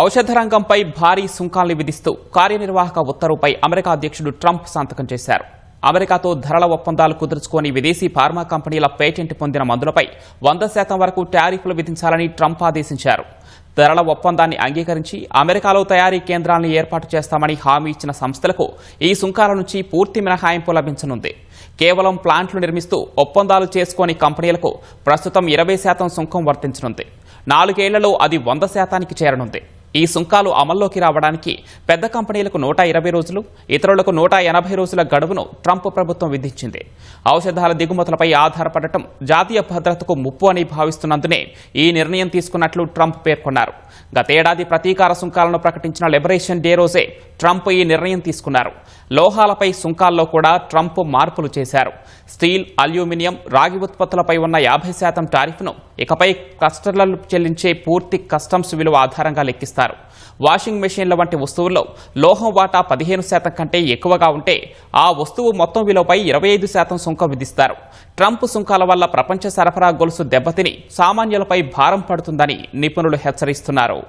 ఔషధ రంగంపై భారీ సుంకాల్ని విధిస్తూ కార్యనిర్వాహక ఉత్తర్వుపై అమెరికా అధ్యక్షుడు ట్రంప్ సంతకం చేశారు. అమెరికాతో ధరల ఒప్పందాలు కుదుర్చుకొని విదేశీ ఫార్మా కంపెనీల పేటెంట్ పొందిన మందులపై 100% వరకు టారిఫ్లు విధించాలని ట్రంప్ ఆదేశించారు. ధరల ఒప్పందాన్ని అంగీకరించి అమెరికాలో తయారీ కేంద్రాలను ఏర్పాటు చేస్తామని హామీ ఇచ్చిన సంస్థలకు ఈ సుంకాల నుంచి పూర్తి మినహాయింపు లభించనుంది. కేవలం ప్లాంట్లు నిర్మిస్తూ ఒప్పందాలు చేసుకోని కంపెనీలకు ప్రస్తుతం 20% సుంకం వర్తించనుంది. 4 ఏళ్లలో అది 100%కి చేరనుంది. ఈ సుంకాలు అమల్లోకి రావడానికి పెద్ద కంపెనీలకు 120 రోజులు, ఇతరులకు 180 రోజుల గడువును ట్రంప్ ప్రభుత్వం విధించింది. ఔషధాల దిగుమతులపై ఆధారపడటం జాతీయ భద్రతకు ముప్పు అని భావిస్తున్నందునే ఈ నిర్ణయం తీసుకున్నట్లు ట్రంప్ పేర్కొన్నారు. గతేడాది ప్రతీకార సుంకాలను ప్రకటించిన లిబరేషన్ డే రోజే ట్రంప్ ఈ నిర్ణయం తీసుకున్నారు. లోహాలపై సుంకాల్లో కూడా ట్రంప్ మార్పులు చేశారు. స్టీల్, అల్యూమినియం, రాగి ఉత్పత్తులపై ఉన్న 50% టారిఫ్ను ఇకపై కస్టమర్లు చెల్లించే పూర్తి కస్టమ్స్ విలువ ఆధారంగా లెక్కిస్తారు. వాషింగ్ మెషీన్ల వంటి వస్తువుల్లో లోహం వాటా 15% కంటే ఎక్కువగా ఉంటే ఆ వస్తువు మొత్తం విలువపై 25% సుంకం విధిస్తారు. ట్రంప్ సుంకాల వల్ల ప్రపంచ సరఫరా గొలుసు దెబ్బతిని సామాన్యులపై భారం పడుతుందని నిపుణులు హెచ్చరిస్తున్నారు.